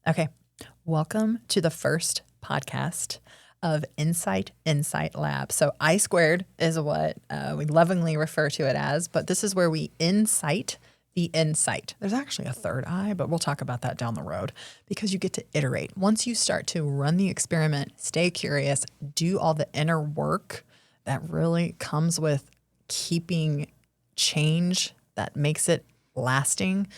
Okay. Welcome to the first podcast of Insight Lab. So I squared is what we lovingly refer to it as, but this is where we insight the insight. There's actually a third eye, but we'll talk about that down the road because you get to iterate. Once you start to run the experiment, stay curious, do all the inner work that really comes with keeping change that makes it lasting.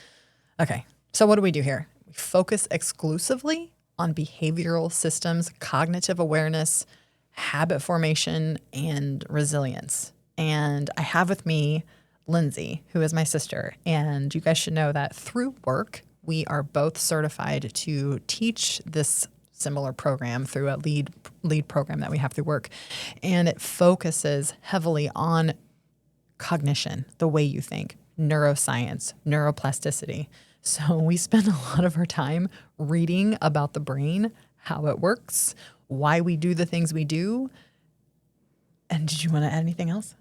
Okay, so what do we do here? We focus exclusively on behavioral systems, cognitive awareness, habit formation, and resilience. And I have with me Lynsey, who is my sister. And you guys should know that through work, we are both certified to teach this similar program through a lead program that we have through work. And it focuses heavily on cognition, the way you think, neuroscience, neuroplasticity. So we spend a lot of our time reading about the brain, how it works, why we do the things we do. And did you want to add anything else?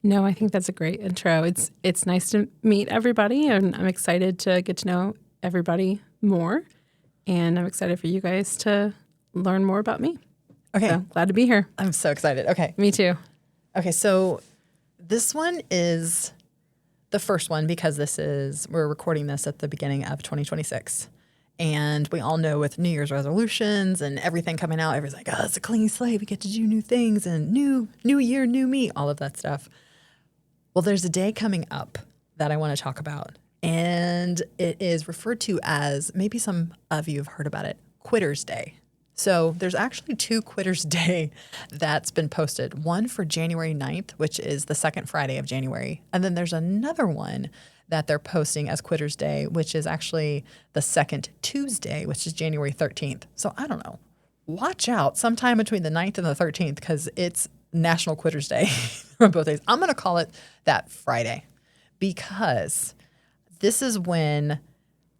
No, I think that's a great intro. It's nice to meet everybody, and I'm excited to get to know everybody more. And I'm excited for you guys to learn more about me. Okay. So, glad to be here. I'm so excited. Okay. Me too. Okay, so this one is the first one because we're recording this at the beginning of 2026. And we all know with New Year's resolutions and everything coming out, everyone's like, oh, it's a clean slate. We get to do new things and new year, new me, all of that stuff. Well, there's a day coming up that I want to talk about. And it is referred to as, maybe some of you have heard about it, Quitter's Day. So there's actually 2 Quitter's Day that's been posted. One for January 9th, which is the second Friday of January. And then there's another one that they're posting as Quitter's Day, which is actually the second Tuesday, which is January 13th. So I don't know. Watch out sometime between the 9th and the 13th because it's National Quitter's Day on both days. I'm going to call it that Friday because this is when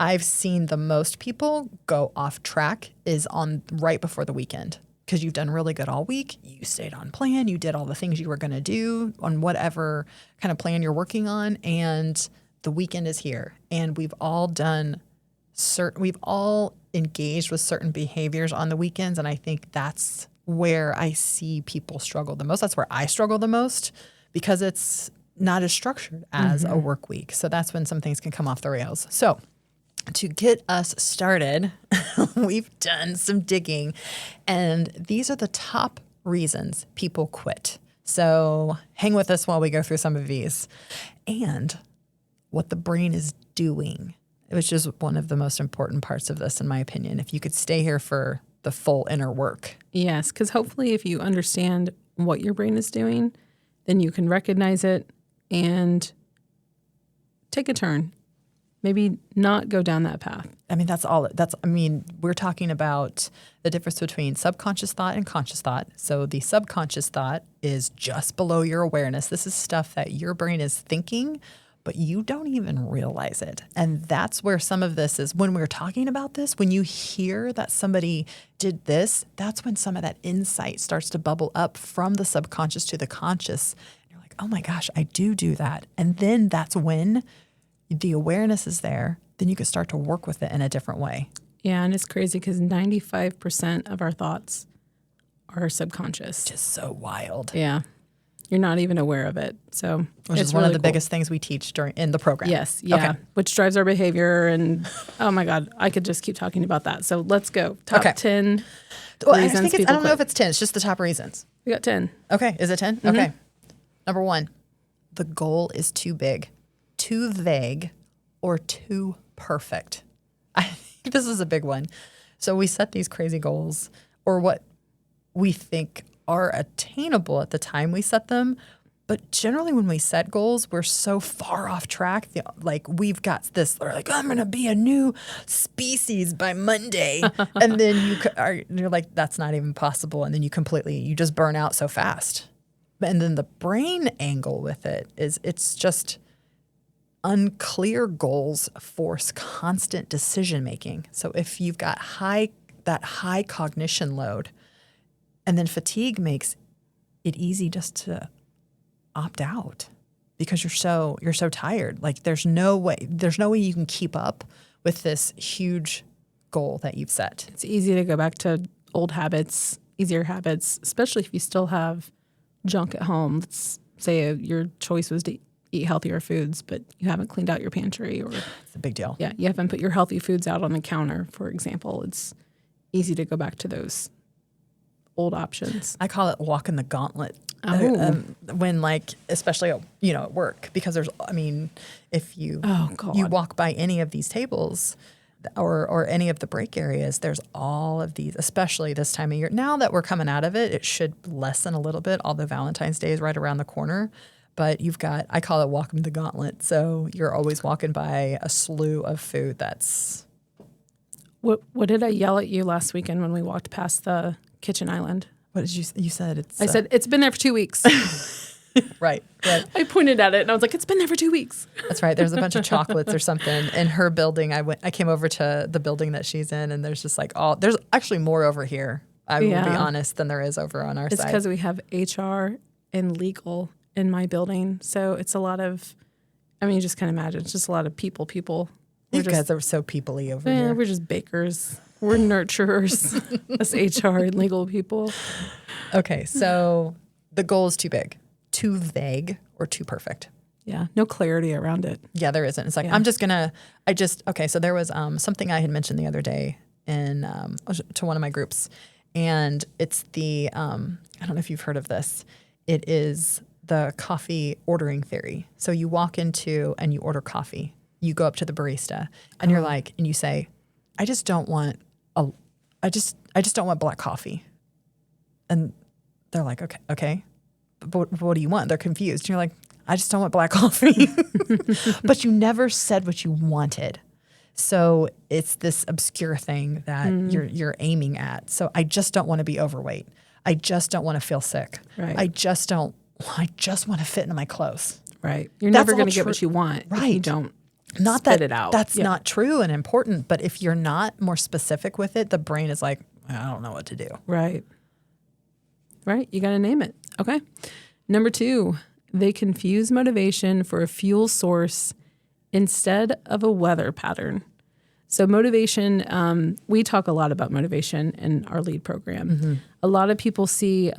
I've seen the most people go off track is on right before the weekend because you've done really good all week. You stayed on plan. You did all the things you were going to do on whatever kind of plan you're working on. And the weekend is here. And we've all engaged with certain behaviors on the weekends. And I think that's where I see people struggle the most. That's where I struggle the most because it's not as structured as a work week. So that's when some things can come off the rails. So to get us started, we've done some digging, and these are the top reasons people quit. So hang with us while we go through some of these and what the brain is doing, which is one of the most important parts of this, in my opinion, if you could stay here for the full inner work. Yes, because hopefully if you understand what your brain is doing, then you can recognize it and take a turn. Maybe not go down that path. I mean, we're talking about the difference between subconscious thought and conscious thought. So the subconscious thought is just below your awareness. This is stuff that your brain is thinking, but you don't even realize it. And that's where some of this is when we're talking about this, when you hear that somebody did this, that's when some of that insight starts to bubble up from the subconscious to the conscious. And you're like, oh my gosh, I do that. And then that's when the awareness is there, then you can start to work with it in a different way. Yeah, and it's crazy because 95% of our thoughts are subconscious. Just so wild. Yeah. You're not even aware of it. So which is one of the biggest things we teach in the program. Yes. Yeah. Okay. Which drives our behavior. And oh my God, I could just keep talking about that. So let's go. Top 10 reasons people quit. I don't know if it's 10. It's just the top reasons. We got 10. Okay. Is it 10? Mm-hmm. Okay. Number 1, the goal is too big, too vague, or too perfect. I think this is a big one. So we set these crazy goals or what we think are attainable at the time we set them. But generally when we set goals, we're so far off track. Like we've got this, we're like, I'm going to be a new species by Monday. And then you're like, that's not even possible. And then you just burn out so fast. And then the brain angle with it is it's just unclear goals force constant decision making. So if you've got that high cognition load, and then fatigue makes it easy just to opt out because you're so tired. Like there's no way you can keep up with this huge goal that you've set. It's easy to go back to old habits, easier habits, especially if you still have junk at home. Let's say your choice was to eat healthier foods, but you haven't cleaned out your pantry, or It's a big deal. yeah, you haven't put your healthy foods out on the counter, for example. It's easy to go back to those old options. I call it walking the gauntlet. Oh. When especially, at work, because if you you walk by any of these tables or any of the break areas, there's all of these, especially this time of year. Now that we're coming out of it, it should lessen a little bit, although Valentine's Day is right around the corner. But I call it walking the gauntlet. So you're always walking by a slew of food that's... What did I yell at you last weekend when we walked past the kitchen island? What did you said? I said, it's been there for 2 weeks. Right. I pointed at it and I was like, it's been there for 2 weeks. That's right. There's a bunch of chocolates or something in her building. I came over to the building that she's in, and there's just there's actually more over here, I will be honest, than there is over on our side. It's because we have HR and legal in my building. So it's a lot of, you just can't imagine. It's just a lot of people. You guys are so people-y over here. We're just bakers. We're nurturers, us HR and legal people. Okay, so the goal is too big, too vague, or too perfect. Yeah, no clarity around it. Yeah, there isn't. It's like, okay, so there was something I had mentioned the other day to one of my groups, and it's the, I don't know if you've heard of this. It is the coffee ordering theory. So you walk into and you order coffee. You go up to the barista and you're like, and you say, I just don't want black coffee. And they're like, okay. But what do you want? They're confused. And you're like, I just don't want black coffee. But you never said what you wanted. So it's this obscure thing that you're aiming at. So I just don't want to be overweight. I just don't want to feel sick. Right. I just want to fit into my clothes. Right. You're never going to get what you want if you don't spit it out. That's not true and important, but if you're not more specific with it, the brain is like, I don't know what to do. Right. You got to name it. Okay. Number 2, they confuse motivation for a fuel source instead of a weather pattern. So motivation, we talk a lot about motivation in our lead program. Mm-hmm. A lot of people see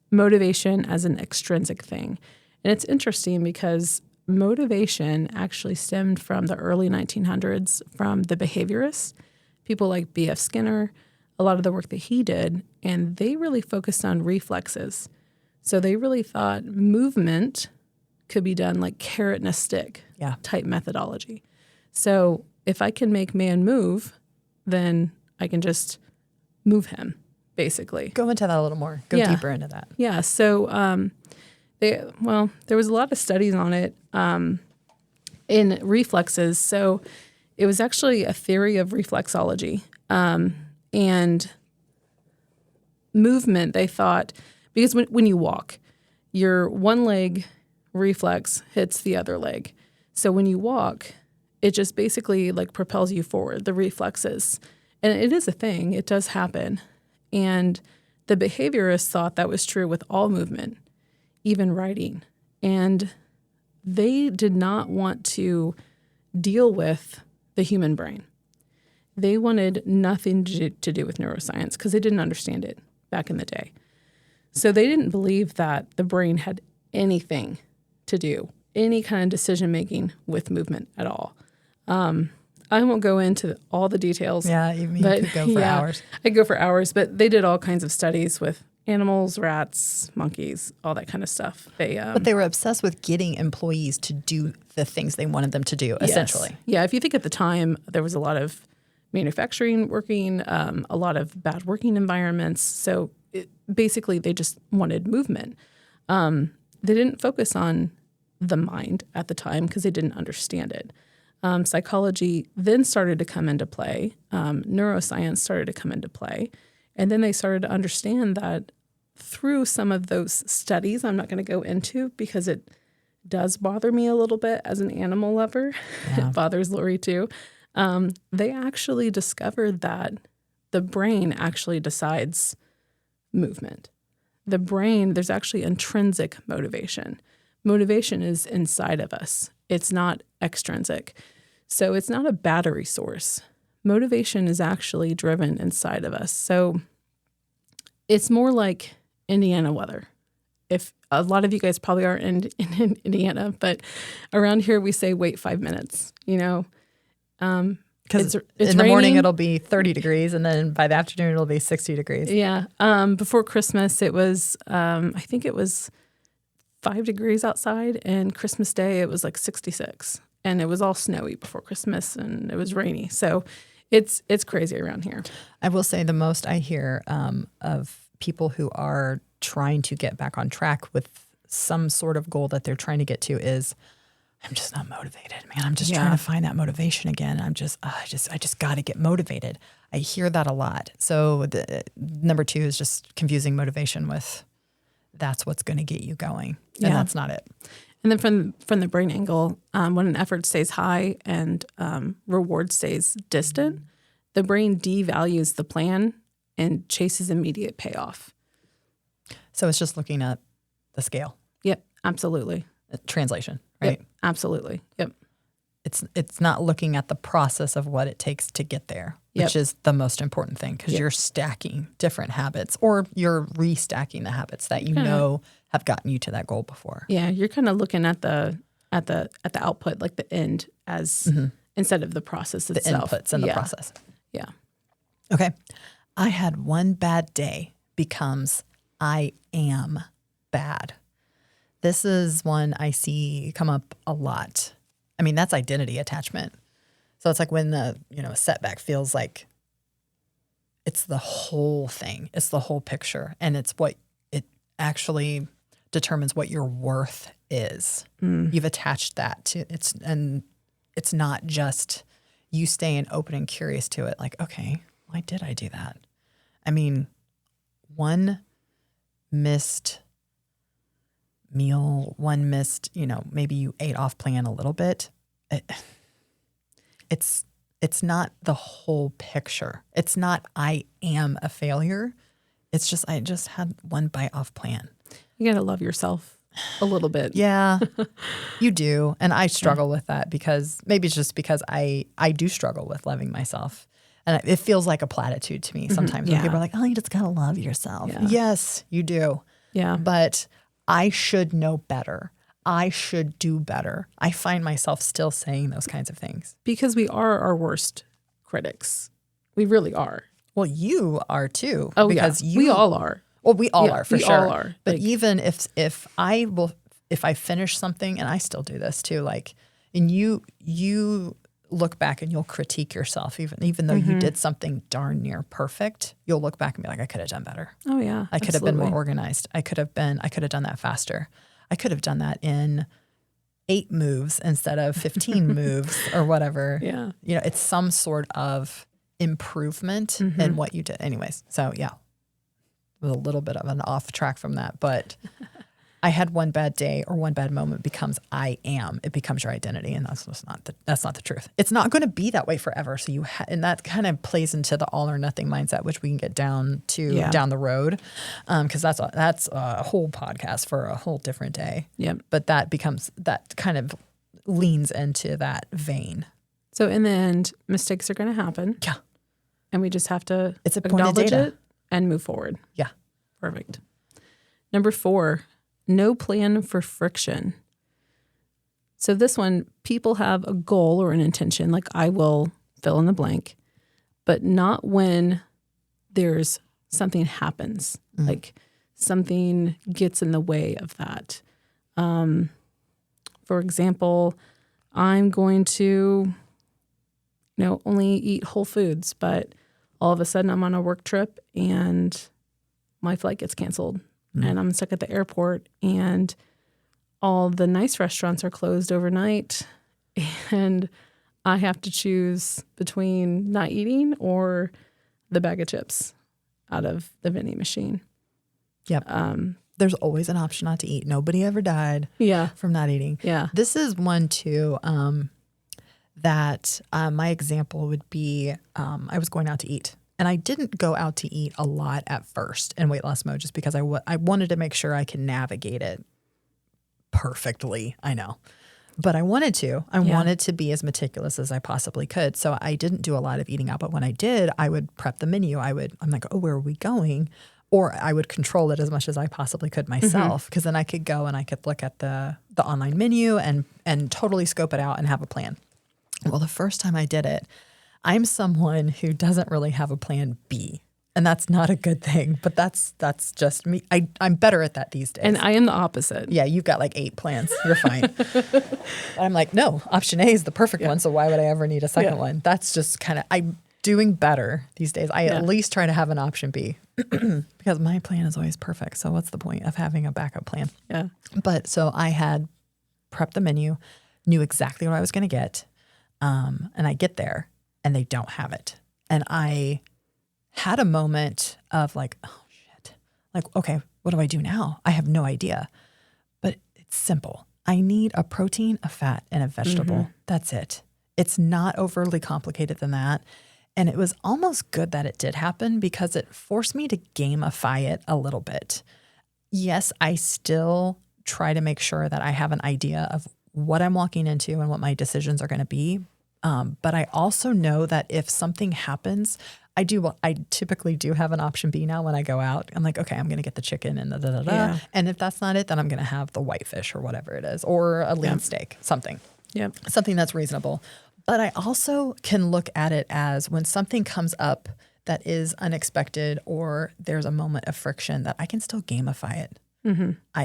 motivation as an extrinsic thing. And it's interesting because motivation actually stemmed from the early 1900s from the behaviorists, people like B.F. Skinner, a lot of the work that he did, and they really focused on reflexes. So they really thought movement could be done like carrot and a stick type methodology. So if I can make man move, then I can just move him, basically. Go into that a little more. Go deeper into that. Yeah. So there was a lot of studies on it in reflexes. So it was actually a theory of reflexology. And movement, they thought, because when you walk, your one leg reflex hits the other leg. So when you walk, it just basically like propels you forward, the reflexes. And it is a thing. It does happen. And the behaviorists thought that was true with all movement, even writing. And they did not want to deal with the human brain. They wanted nothing to do with neuroscience because they didn't understand it back in the day. So they didn't believe that the brain had anything to do, any kind of decision-making with movement at all. I won't go into all the details. Yeah, you could go for hours. I could go for hours, but they did all kinds of studies with animals, rats, monkeys, all that kind of stuff. But they were obsessed with getting employees to do the things they wanted them to do, essentially. Yeah, if you think at the time, there was a lot of manufacturing working, a lot of bad working environments. So basically, they just wanted movement. They didn't focus on the mind at the time because they didn't understand it. Psychology then started to come into play. Neuroscience started to come into play. And then they started to understand that through some of those studies, I'm not going to go into because it does bother me a little bit as an animal lover. Yeah. It bothers Lori too. They actually discovered that the brain actually decides movement. The brain, there's actually intrinsic motivation. Motivation is inside of us. It's not extrinsic. So it's not a battery source. Motivation is actually driven inside of us. So it's more like Indiana weather. If a lot of you guys probably are in Indiana, but around here we say wait 5 minutes, Because it's in the morning raining. it'll be 30 degrees, and then by the afternoon it'll be 60 degrees. Yeah. Before Christmas, it was, I think it was 5 degrees outside, and Christmas Day, it was like 66. And it was all snowy before Christmas, and it was rainy. So it's crazy around here. I will say the most I hear of people who are trying to get back on track with some sort of goal that they're trying to get to is, I'm just not motivated, man. I'm just trying to find that motivation again. I just got to get motivated. I hear that a lot. So the number 2 is just confusing motivation with that's what's going to get you going. And that's not it. And then from the brain angle, when an effort stays high and reward stays distant, the brain devalues the plan and chases immediate payoff. So it's just looking at the scale. Yep, absolutely. Translation, right? Yep, absolutely. Yep. It's not looking at the process of what it takes to get there, which is the most important thing, because you're stacking different habits, or you're restacking the habits that you know have gotten you to that goal before. Yeah, you're kind of looking at the output, like the end, as instead of the process itself. The inputs and the process. Yeah. Okay. I had one bad day becomes I am bad. This is one I see come up a lot. I mean, that's identity attachment. So it's like when the, a setback feels like it's the whole thing. It's the whole picture. And it's what it actually determines what your worth is. You've attached that to it's, and it's not just you staying open and curious to it. Like, okay, why did I do that? I mean, one missed meal, one missed, maybe you ate off plan a little bit. It's not the whole picture. It's not I am a failure. It's just I just had one bite off plan. You got to love yourself a little bit. Yeah, you do. And I struggle with that because maybe it's just because I do struggle with loving myself. And it feels like a platitude to me sometimes when people are like, oh, you just got to love yourself. Yeah. Yes, you do. Yeah. But I should know better. I should do better. I find myself still saying those kinds of things. Because we are our worst critics. We really are. Well, you are too. Oh, because we all are. Well, we all are, for sure. We all are. But even if I finish something, and I still do this too, like, and you look back and you'll critique yourself, even though you did something darn near perfect, you'll look back and be like, I could have done better. Oh yeah. I could have been more organized. I could have done that faster. I could have done that in 8 moves instead of 15 moves or whatever. Yeah. It's some sort of improvement in what you did. Anyways, so yeah, it was a little bit of an off track from that, but I had one bad day or one bad moment becomes I am. It becomes your identity, and that's not the truth. It's not going to be that way forever. So and that kind of plays into the all or nothing mindset, which we can get down to down the road, because that's a whole podcast for a whole different day. Yep. But that kind of leans into that vein. So in the end, mistakes are going to happen. Yeah. And we just have to acknowledge it and move forward. Yeah. Perfect. Number 4. No plan for friction. So this one, people have a goal or an intention, like I will fill in the blank, but not when there's something happens, like something gets in the way of that. For example, I'm going to, only eat whole foods, but all of a sudden I'm on a work trip and my flight gets canceled. And I'm stuck at the airport and all the nice restaurants are closed overnight and I have to choose between not eating or the bag of chips out of the vending machine. Yep. There's always an option not to eat. Nobody ever died from not eating. Yeah. This is one too that my example would be I was going out to eat. And I didn't go out to eat a lot at first in weight loss mode just because I wanted to make sure I could navigate it perfectly. I know. but I wanted to. I Yeah. wanted to be as meticulous as I possibly could. So I didn't do a lot of eating out. But when I did, I would prep the menu. I'm like, oh, where are we going? Or I would control it as much as I possibly could myself, because then I could go and I could look at the online menu and totally scope it out and have a plan. Well, the first time I did it, I'm someone who doesn't really have a plan B. And that's not a good thing, but that's just me. I'm better at that these days. And I am the opposite. Yeah, you've got like 8 plans. You're fine. I'm like, no, option A is the perfect one, so why would I ever need a second one? That's just kind of, I'm doing better these days. I at least try to have an option B because my plan is always perfect. So what's the point of having a backup plan? Yeah. But so I had prepped the menu, knew exactly what I was going to get, and I get there and they don't have it. And I had a moment of like, oh shit, like, okay, what do I do now? I have no idea, but it's simple. I need a protein, a fat, and a vegetable. That's it. It's not overly complicated than that. And it was almost good that it did happen because it forced me to gamify it a little bit. Yes, I still try to make sure that I have an idea of what I'm walking into and what my decisions are going to be. But I also know that if something happens, I typically do have an option B now when I go out. I'm like, okay, I'm going to get the chicken and the da-da-da. Yeah. And if that's not it, then I'm going to have the whitefish or whatever it is, or a lean steak, something that's reasonable. But I also can look at it as when something comes up that is unexpected or there's a moment of friction, that I can still gamify it.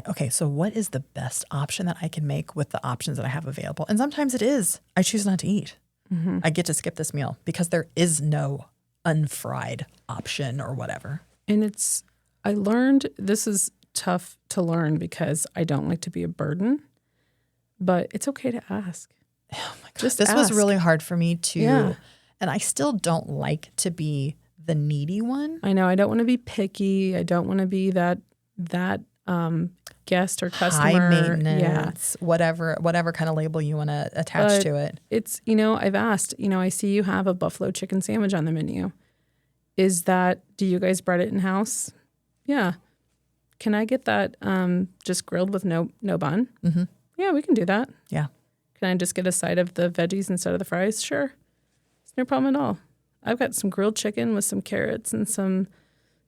Okay, so what is the best option that I can make with the options that I have available? And sometimes it is, I choose not to eat. I get to skip this meal because there is no unfried option or whatever. And I learned, this is tough to learn because I don't like to be a burden, but it's okay to ask. Oh my gosh, this was really hard for me too. And I still don't like to be the needy one. I know, I don't want to be picky. I don't want to be that guest or customer. High maintenance, whatever kind of label you want to attach to it. It's, I've asked, I see you have a buffalo chicken sandwich on the menu. Do you guys bread it in-house? Yeah. Can I get that just grilled with no bun? Mm-hmm. Yeah, we can do that. Yeah. Can I just get a side of the veggies instead of the fries? Sure. It's no problem at all. I've got some grilled chicken with some carrots and some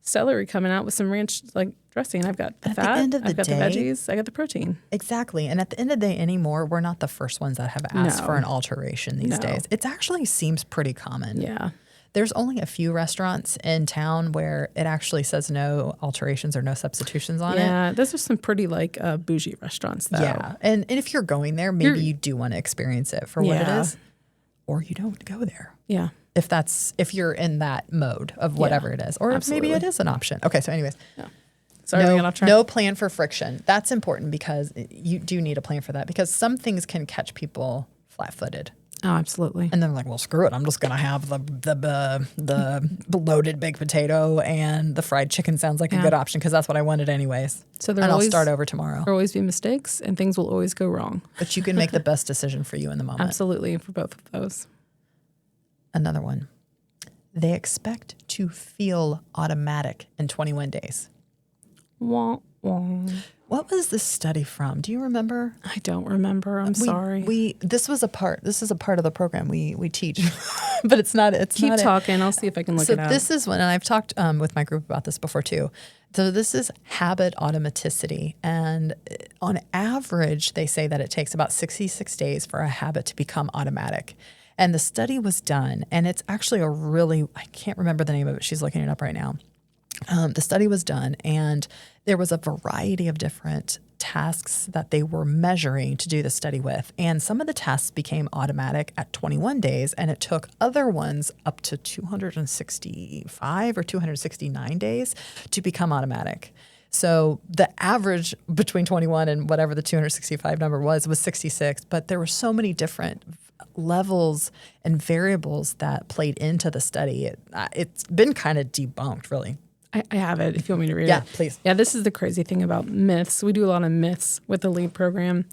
celery coming out with some ranch dressing. I've got the fat, I've got the veggies, I got the protein. Exactly. And at the end of the day anymore, we're not the first ones that have asked for an alteration these days. It actually seems pretty common. Yeah. There's only a few restaurants in town where it actually says no alterations or no substitutions on it. Yeah, those are some pretty bougie restaurants though. Yeah. And if you're going there, maybe you do want to experience it for what it is. Or you don't go there. Yeah. If you're in that mode of whatever it is. Or maybe it is an option. Okay, so anyways. Yeah. Sorry, no plan for friction. That's important because you do need a plan for that, because some things can catch people flat-footed. Oh, absolutely. And then like, well, screw it. I'm just going to have the loaded baked potato, and the fried chicken sounds like a good option because that's what I wanted anyways. So I'll start over tomorrow. There'll always be mistakes and things will always go wrong. But you can make the best decision for you in the moment. Absolutely, for both of those. Another one. They expect to feel automatic in 21 days. Wah, wah. What was this study from? Do you remember? I don't remember. I'm sorry. This is a part of the program we teach, but it's not. Keep talking. I'll see if I can look it up. So this is one, and I've talked with my group about this before too. So this is habit automaticity, and on average, they say that it takes about 66 days for a habit to become automatic. And the study was done, and it's actually I can't remember the name of it. She's looking it up right now. The study was done, and there was a variety of different tasks that they were measuring to do the study with. And some of the tasks became automatic at 21 days, and it took other ones up to 265 or 269 days to become automatic. So the average between 21 and whatever the 265 number was 66, but there were so many different levels and variables that played into the study. It's been kind of debunked, really. I have it if you want me to read it. Yeah, please. Yeah, this is the crazy thing about myths. We do a lot of myths with the LEAD program.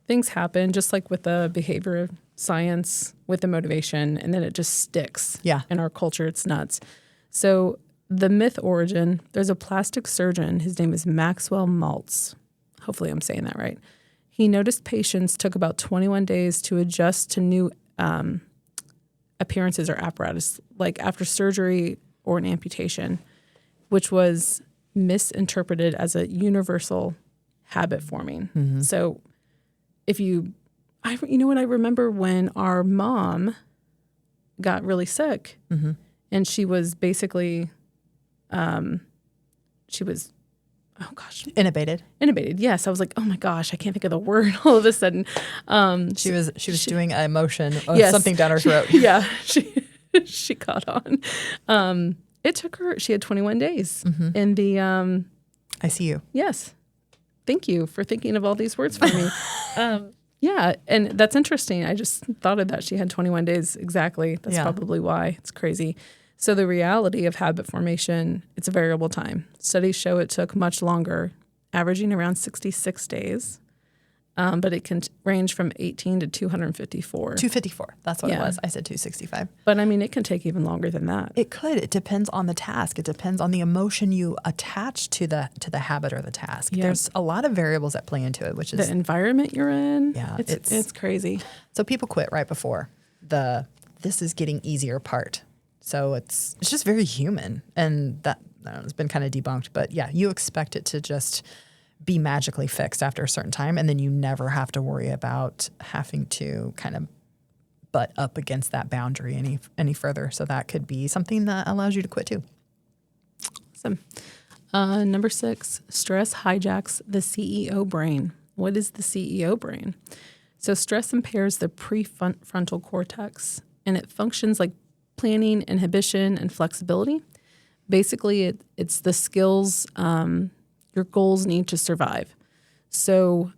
Things happen just like with the behavior science, with the motivation, and then it just sticks. Yeah. In our culture, it's nuts. So the myth origin, there's a plastic surgeon. His name is Maxwell Maltz. Hopefully I'm saying that right. He noticed patients took about 21 days to adjust to new appearances or apparatus, like after surgery or an amputation, which was misinterpreted as a universal habit forming. Mm-hmm. So if you know what, I remember when our mom got really sick, Mm-hmm. and she was basically, Intubated. intubated. Yes. I was like, oh my gosh, I can't think of the word all of a sudden. She was doing a motion of Yes. something down her throat. Yeah. She caught on. It took her, she had 21 days in the, I see you. yes. Thank you for thinking of all these words for me. Yeah. And that's interesting. I just thought of that. She had 21 days exactly. That's probably why. It's crazy. So the reality of habit formation, it's a variable time. Studies show it took much longer, averaging around 66 days, but it can range from 18 to 254. 254. That's what it Yeah. was. I said 265. But I mean, it can take even longer than that. It could. It depends on the task. It depends on the emotion you attach to the habit or the task. Yeah. There's a lot of variables that play into it, which is The environment you're in, Yeah, it's crazy. so people quit right before this is getting easier part. So it's just very human, and that I don't know, it's been kind of debunked. But yeah, you expect it to just be magically fixed after a certain time, and then you never have to worry about having to kind of butt up against that boundary any further. So that could be something that allows you to quit too. Awesome. Number 6, stress hijacks the CEO brain. What is the CEO brain? So stress impairs the prefrontal cortex, and it functions like planning, inhibition, and flexibility. Basically, it's the skills your goals need to survive. So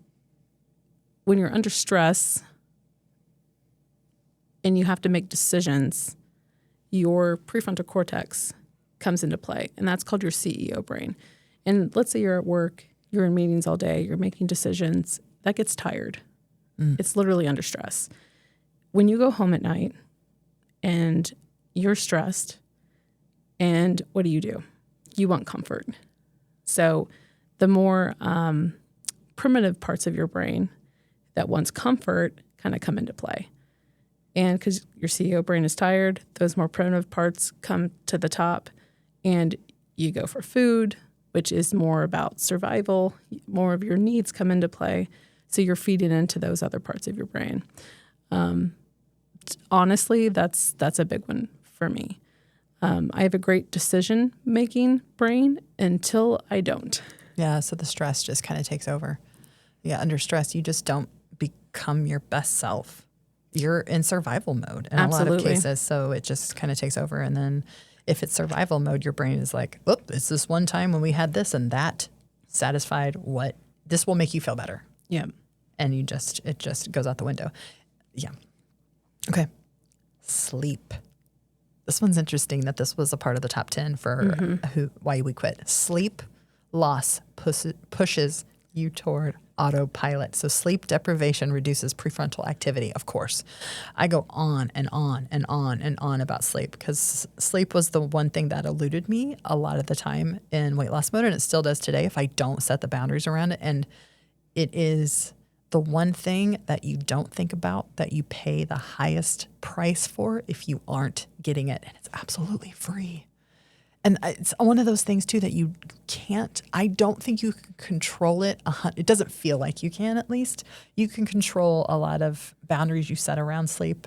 when you're under stress and you have to make decisions, your prefrontal cortex comes into play, and that's called your CEO brain. And let's say you're at work, you're in meetings all day, you're making decisions, that gets tired. It's literally under stress. When you go home at night and you're stressed, and what do? You want comfort. So the more primitive parts of your brain that wants comfort kind of come into play. And because your CEO brain is tired, those more primitive parts come to the top, and you go for food, which is more about survival. More of your needs come into play. So you're feeding into those other parts of your brain. Honestly, that's a big one for me. I have a great decision-making brain until I don't. Yeah, so the stress just kind of takes over. Yeah, under stress, you just don't become your best self. You're in survival mode in a lot of cases, so it just kind of takes over. And then if it's survival mode, your brain is like, oh, it's this one time when we had this and that satisfied what, this will make you feel better. Yeah. And it just goes out the window. Yeah. Okay. Sleep. This one's interesting that this was a part of the top 10 for why we quit. Sleep loss pushes you toward autopilot. So sleep deprivation reduces prefrontal activity, of course. I go on and on and on and on about sleep because sleep was the one thing that eluded me a lot of the time in weight loss mode, and it still does today if I don't set the boundaries around it. And it is the one thing that you don't think about that you pay the highest price for if you aren't getting it. And it's absolutely free. And it's one of those things, too, that you can't, I don't think you can control it. It doesn't feel like you can, at least. You can control a lot of boundaries you set around sleep,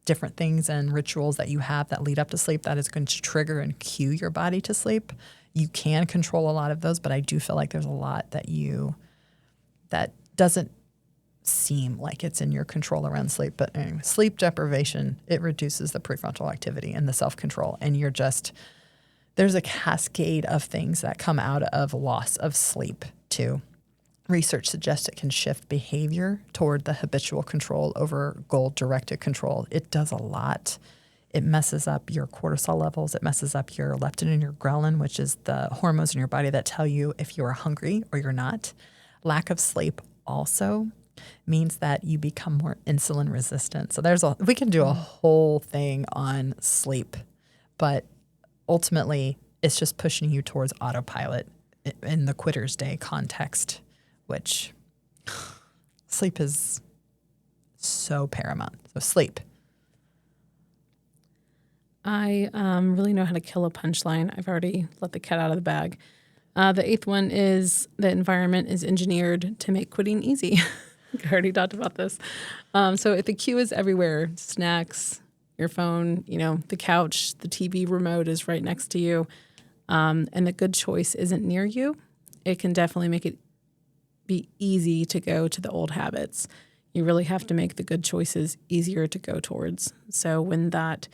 different things and rituals that you have that lead up to sleep that is going to trigger and cue your body to sleep. You can control a lot of those, but I do feel like there's a lot that doesn't seem like it's in your control around sleep. But anyway, sleep deprivation, it reduces the prefrontal activity and the self-control. And there's a cascade of things that come out of loss of sleep too. Research suggests it can shift behavior toward the habitual control over goal-directed control. It does a lot. It messes up your cortisol levels. It messes up your leptin and your ghrelin, which is the hormones in your body that tell you if you are hungry or you're not. Lack of sleep also means that you become more insulin resistant. So we can do a whole thing on sleep, but ultimately it's just pushing you towards autopilot in the quitter's day context, which Sleep is so paramount. So sleep. I really know how to kill a punchline. I've already let the cat out of the bag. The eighth one is the environment is engineered to make quitting easy. I already talked about this. So if the cue is everywhere, snacks, your phone, the couch, the TV remote is right next to you, and the good choice isn't near you, it can definitely make it be easy to go to the old habits. You really have to make the good choices easier to go towards. So when that,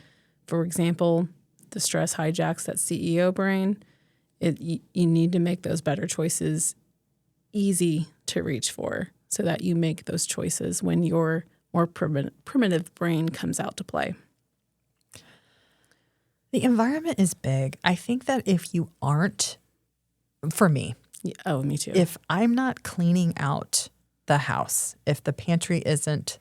for example, the stress hijacks that CEO brain, you need to make those better choices easy to reach for so that you make those choices when your more primitive brain comes out to play. The environment is big. I think that if you aren't, for me, Oh, me too. if I'm not cleaning out the house, if the pantry isn't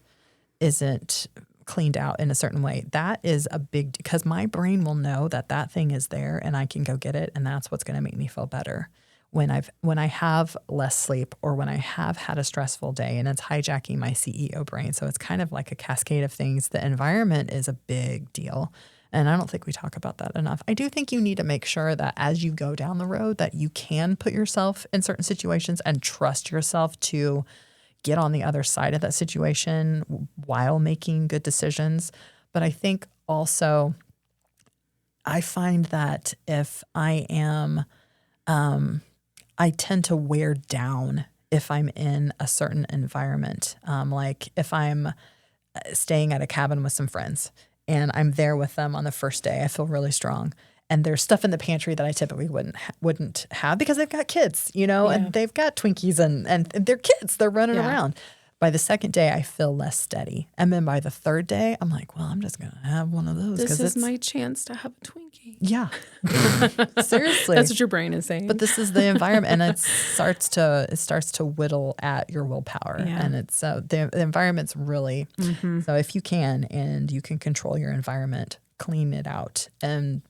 cleaned out in a certain way, that is a big, because my brain will know that thing is there and I can go get it, and that's what's going to make me feel better when I have less sleep or when I have had a stressful day, and it's hijacking my CEO brain. So it's kind of like a cascade of things. The environment is a big deal. And I don't think we talk about that enough. I do think you need to make sure that as you go down the road that you can put yourself in certain situations and trust yourself to get on the other side of that situation while making good decisions. But I think also I find that if I am, I tend to wear down if I'm in a certain environment. Like if I'm staying at a cabin with some friends and I'm there with them on the first day, I feel really strong. And there's stuff in the pantry that I typically wouldn't have because they've got kids, and they've got Twinkies and they're kids. They're running around. By the second day, I feel less steady. And then by the third day, I'm like, well, I'm just going to have one of those. This is my chance to have a Twinkie. Yeah. Seriously. That's what your brain is saying. But this is the environment, and it starts to whittle at your willpower. Yeah. And it's the environment's really, so if you can and you can control your environment, clean it out. And,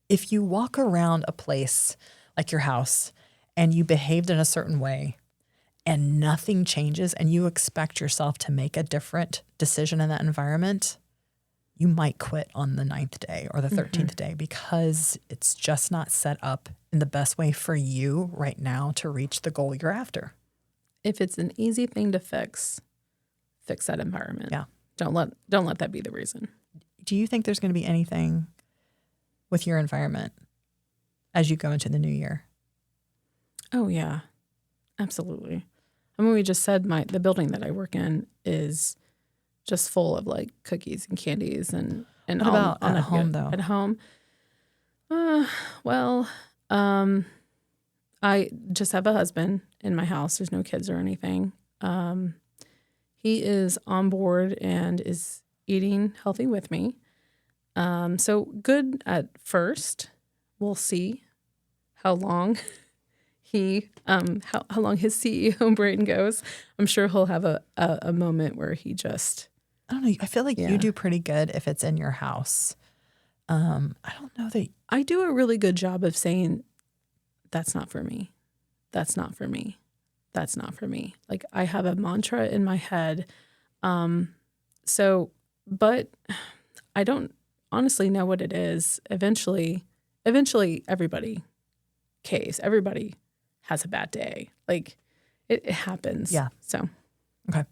if you walk around a place like your house and you behaved in a certain way and nothing changes and you expect yourself to make a different decision in that environment, you might quit on the 9th day or the 13th day because it's just not set up in the best way for you right now to reach the goal you're after. If it's an easy thing to fix that environment. Yeah. Don't let that be the reason. Do you think there's going to be anything with your environment as you go into the new year? Oh, yeah, absolutely. I mean, we just said the building that I work in is just full of like cookies and candies and what about at home though? At home, I just have a husband in my house. There's no kids or anything. He is on board and is eating healthy with me. So good at first. We'll see how long how long his CEO brain goes. I'm sure he'll have a moment where he just, I don't know. I feel like you do pretty good if it's in your house. I don't know that I do a really good job of saying, that's not for me. That's not for me. That's not for me. Like I have a mantra in my head. But I don't honestly know what it is. Eventually everybody caves. Everybody has a bad day. Like it happens. Yeah. So. Okay.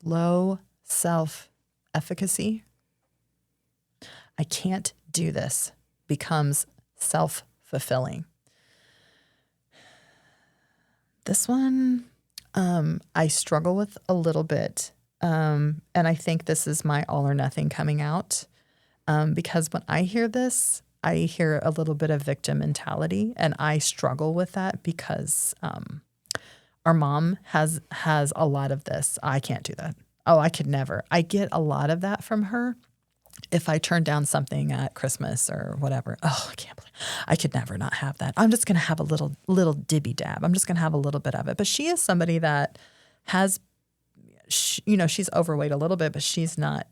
Low self-efficacy. I can't do this becomes self-fulfilling. This one I struggle with a little bit. And I think this is my all or nothing coming out. Because when I hear this, I hear a little bit of victim mentality, and I struggle with that because our mom has a lot of this. I can't do that. Oh, I could never. I get a lot of that from her. If I turn down something at Christmas or whatever, oh, I can't believe I could never not have that. I'm just going to have a little dibby dab. I'm just going to have a little bit of it. But she is somebody that has, she's overweight a little bit, but she's not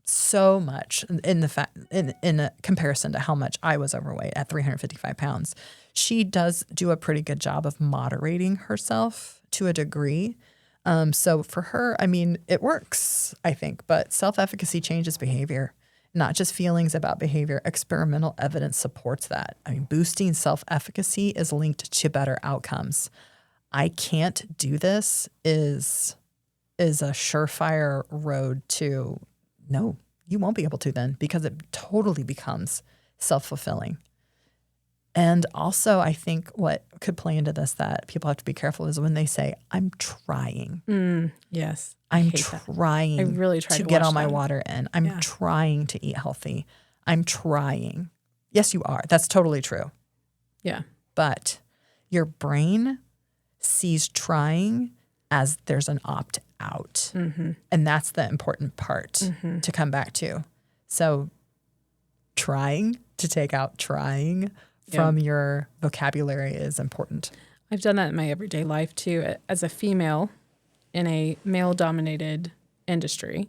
so much in a comparison to how much I was overweight at 355 pounds. She does do a pretty good job of moderating herself to a degree. So for her, I mean, it works, I think, but self-efficacy changes behavior, not just feelings about behavior. Experimental evidence supports that. I mean, boosting self-efficacy is linked to better outcomes. I can't do this is a surefire road to no, you won't be able to then, because it totally becomes self-fulfilling. And also, I think what could play into this that people have to be careful is when they say, I'm trying. Yes. I'm trying I really try to to get watch all my that. water in. I'm trying to eat healthy. I'm trying. Yes, you are. That's totally true. Yeah. But your brain sees trying as there's an opt out. Mm-hmm. And that's the important part to come back to. So trying to take out trying from your vocabulary is important. I've done that in my everyday life too. As a female in a male-dominated industry,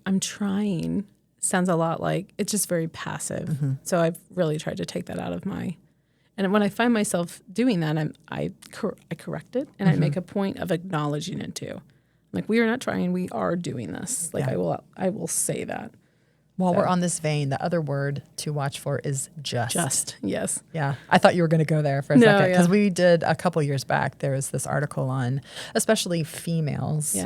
I'm trying sounds a lot like it's just very passive. So I've really tried to take that out of my. And when I find myself doing that, I correct it and I make a point of acknowledging it too. Like, we are not trying, we are doing this. Like, I will say that. While we're on this vein, the other word to watch for is just. Just, yes. Yeah. I thought you were going to go there for a second because we did a couple years back. There was this article on, especially females,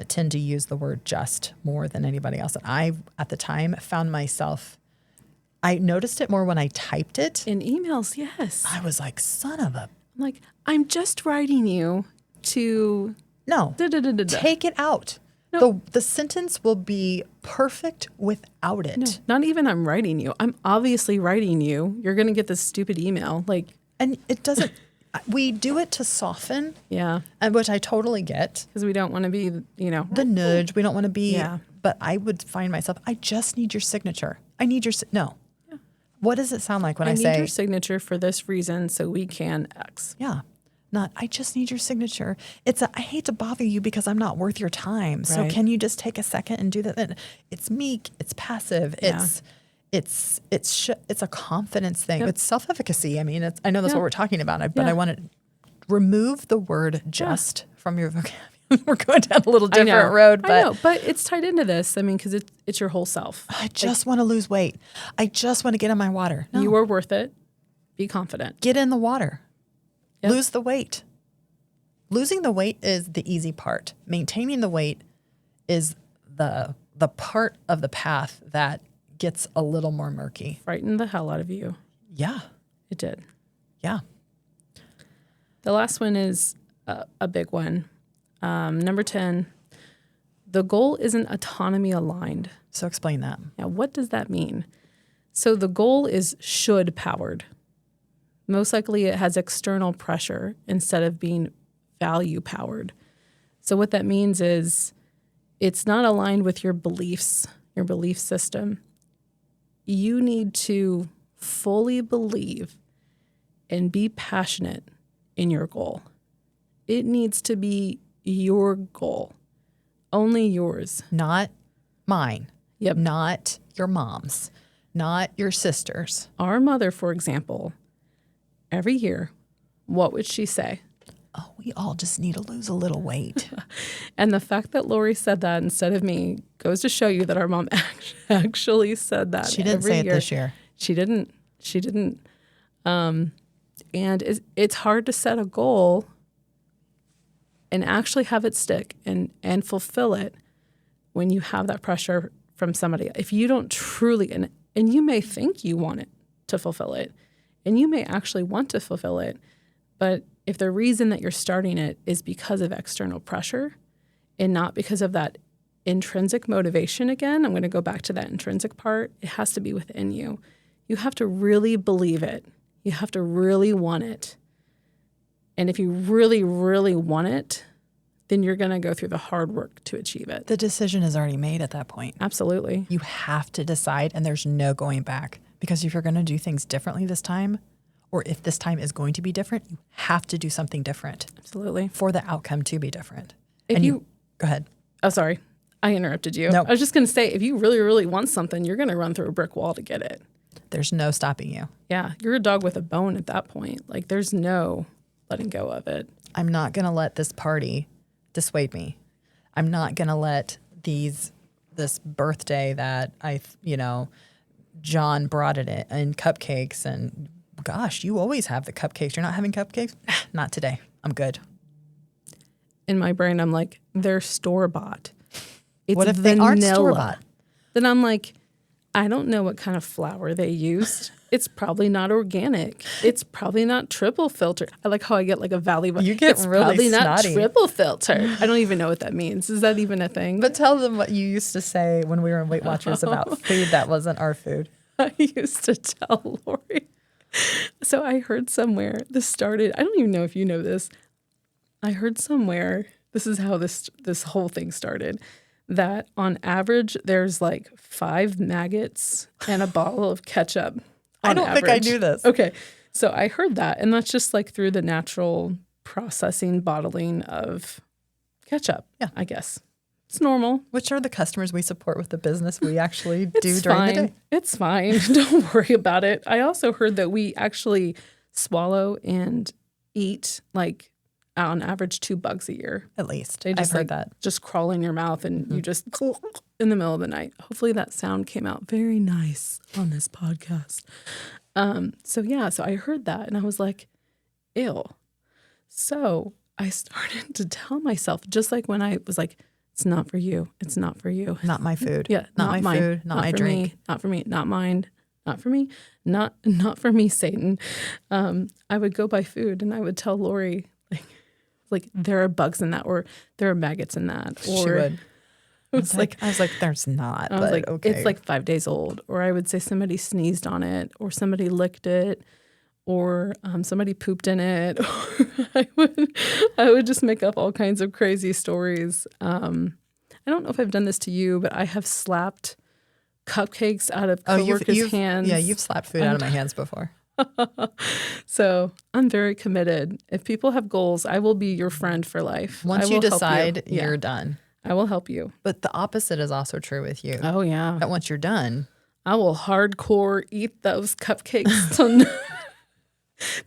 tend to use the word just more than anybody else. And I, at the time, found myself, I noticed it more when I typed it. In emails, yes. I was like, son of a. I'm like, I'm just writing you to. No. Take it out. No. The sentence will be perfect without it. No, not even I'm writing you. I'm obviously writing you. You're going to get this stupid email. And it doesn't, we do it to soften. Yeah. And which I totally get. Because we don't want to be, the nudge. We don't want to be, but I would find myself, I just need your signature. I need your, no. Yeah. What does it sound like when I say? I need your signature for this reason so we can X. Yeah. Not, I just need your signature. It's I hate to bother you because I'm not worth your time. So can you just take a second and do that? It's meek. It's passive. Yeah. It's a confidence thing. Yep. It's self-efficacy. I mean, I know that's what we're talking about, but I want to remove the word just from your vocabulary. We're going down a little different road. But I know, but it's tied into this. I mean, because it's your whole self. I just want to lose weight. I just want to get in my water. No. You are worth it. Be confident. Get in the water. Yep. Lose the weight. Losing the weight is the easy part. Maintaining the weight is the part of the path that gets a little more murky. Frightened the hell out of you. Yeah. It did. Yeah. The last one is a big one. Number 10, the goal isn't autonomy aligned. So explain that. Now, what does that mean? So the goal is should powered. Most likely it has external pressure instead of being value powered. So what that means is it's not aligned with your beliefs, your belief system. You need to fully believe and be passionate in your goal. It needs to be your goal, only yours. Not mine. Yep. Not your mom's, not your sister's. Our mother, for example, every year, what would she say? Oh, we all just need to lose a little weight. And the fact that Lori said that instead of me goes to show you that our mom actually said that. She didn't say it this year. She didn't. And it's hard to set a goal and actually have it stick and fulfill it when you have that pressure from somebody. If you don't truly, and you may think you want it to fulfill it, and you may actually want to fulfill it, but if the reason that you're starting it is because of external pressure and not because of that intrinsic motivation, again, I'm going to go back to that intrinsic part. It has to be within you. You have to really believe it. You have to really want it. And if you really, really want it, then you're going to go through the hard work to achieve it. The decision is already made at that point. Absolutely. You have to decide, and there's no going back. Because if you're going to do things differently this time, or if this time is going to be different, you have to do something different. Absolutely. For the outcome to be different. Go ahead. Oh, sorry. I interrupted you. Nope. I was just going to say, if you really, really want something, you're going to run through a brick wall to get it. There's no stopping you. Yeah. You're a dog with a bone at that point. Like, there's no letting go of it. I'm not going to let this party dissuade me. I'm not going to let this birthday that John brought it in cupcakes, and gosh, you always have the cupcakes. You're not having cupcakes? Not today. I'm good. In my brain, I'm like, they're store-bought. It's What if they aren't vanilla. store-bought? Then I'm like, I don't know what kind of flour they used. It's probably not organic. It's probably not triple filtered. I like how I get like a valley. You get it's really probably snotty. not triple filtered. I don't even know what that means. Is that even a thing? But tell them what you used to say when we were in Weight Watchers about food that wasn't our food. I used to tell Lori. So I heard somewhere, this started, I don't even know if you know this. I heard somewhere, this is how this whole thing started, that on average, there's like 5 maggots and a bottle of ketchup. I don't think I knew this. Okay. So I heard that. And that's just like through the natural processing, bottling of ketchup. Yeah. I guess. It's normal. Which are the customers we support with the business we actually do It's during fine. the day. It's fine. Don't worry about it. I also heard that we actually swallow and eat like on average 2 bugs a year. At least. They just I've heard that. just crawl in your mouth and you just in the middle of the night. Hopefully that sound came out very nice on this podcast. So I heard that and I was like, ew. So I started to tell myself, just like when I was like, it's not for you. It's not for you. Not my food. Yeah. Not my mine. food. Not my for drink. Me, not for me. Not mine. Not for me. Not for me, Satan. I would go buy food and I would tell Lori, like there are bugs in that, or there are maggots in that. Or She would. I was like, there's not. I was but like, okay. it's like 5 days old. Or I would say somebody sneezed on it, or somebody licked it, or somebody pooped in it. I would just make up all kinds of crazy stories. I don't know if I've done this to you, but I have slapped cupcakes out of coworkers' hands. Yeah, you've slapped food out of my hands before. So I'm very committed. If people have goals, I will be your friend for life. Once you decide, Yeah. you're done. I will help you. But the opposite is also true with you. Oh, yeah. That once you're done, I will hardcore eat those cupcakes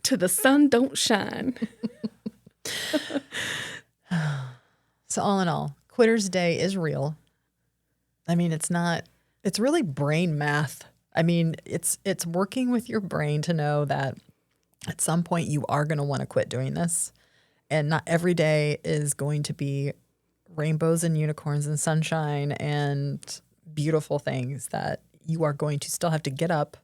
till the sun don't shine. So all in all, Quitter's Day is real. I mean, it's really brain math. I mean, it's working with your brain to know that at some point you are going to want to quit doing this. And not every day is going to be rainbows and unicorns and sunshine and beautiful things, that you are going to still have to get up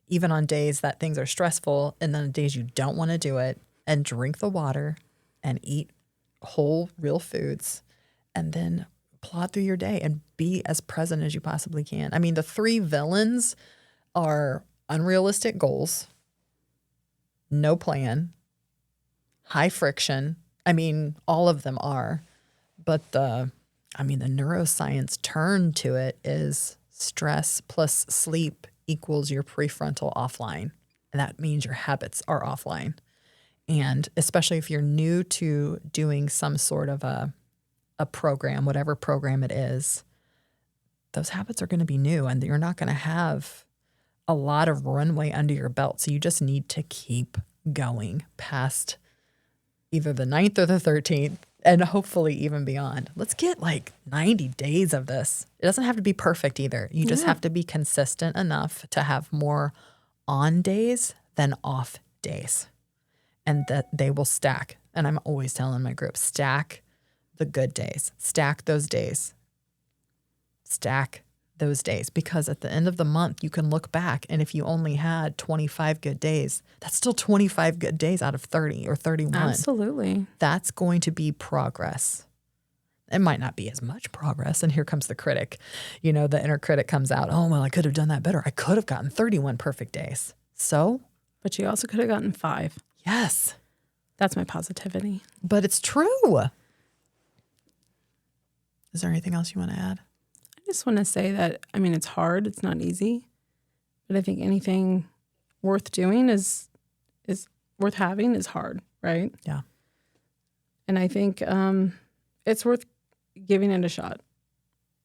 even on days that things are stressful, and then on days you don't want to do it, and drink the water and eat whole, real foods, and then plod through your day and be as present as you possibly can. I mean, the 3 villains are unrealistic goals, no plan, high friction. I mean, all of them are. But the neuroscience turn to it is stress plus sleep equals your prefrontal offline. And that means your habits are offline. And especially if you're new to doing some sort of a program, whatever program it is, those habits are going to be new and you're not going to have a lot of runway under your belt. So you just need to keep going past either the 9th or the 13th and hopefully even beyond. Let's get like 90 days of this. It doesn't have to be perfect either. You just have to be consistent enough to have more on days than off days, and that they will stack. And I'm always telling my group, stack the good days, stack those days, stack those days, because at the end of the month, you can look back. And if you only had 25 good days, that's still 25 good days out of 30 or 31. Absolutely. That's going to be progress. It might not be as much progress. And here comes the critic. You know, the inner critic comes out. Oh, well, I could have done that better. I could have gotten 31 perfect days. So? But you also could have gotten 5. Yes. That's my positivity. But it's true. Is there anything else you want to add? I just want to say that, I mean, it's hard. It's not easy. But I think anything worth doing is worth having is hard, right? Yeah. And I think it's worth giving it a shot.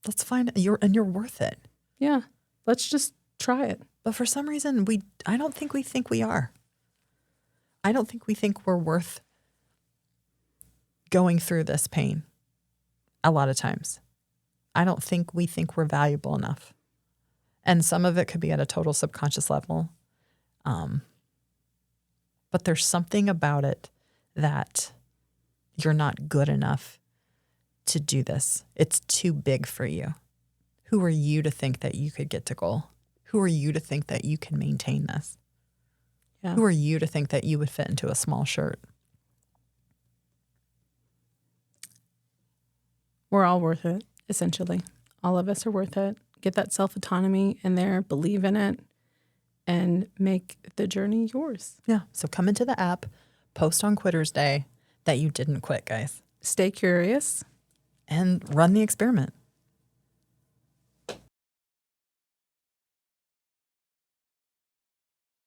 Let's find you're worth it. Yeah. Let's just try it. But for some reason, I don't think we think we are. I don't think we think we're worth going through this pain a lot of times. I don't think we think we're valuable enough. And some of it could be at a total subconscious level. But there's something about it that you're not good enough to do this. It's too big for you. Who are you to think that you could get to goal? Who are you to think that you can maintain this? Yeah. Who are you to think that you would fit into a small shirt? We're all worth it, essentially. All of us are worth it. Get that self-autonomy in there, believe in it, and make the journey yours. Yeah. So come into the app, post on Quitter's Day that you didn't quit, guys. Stay curious. And run the experiment.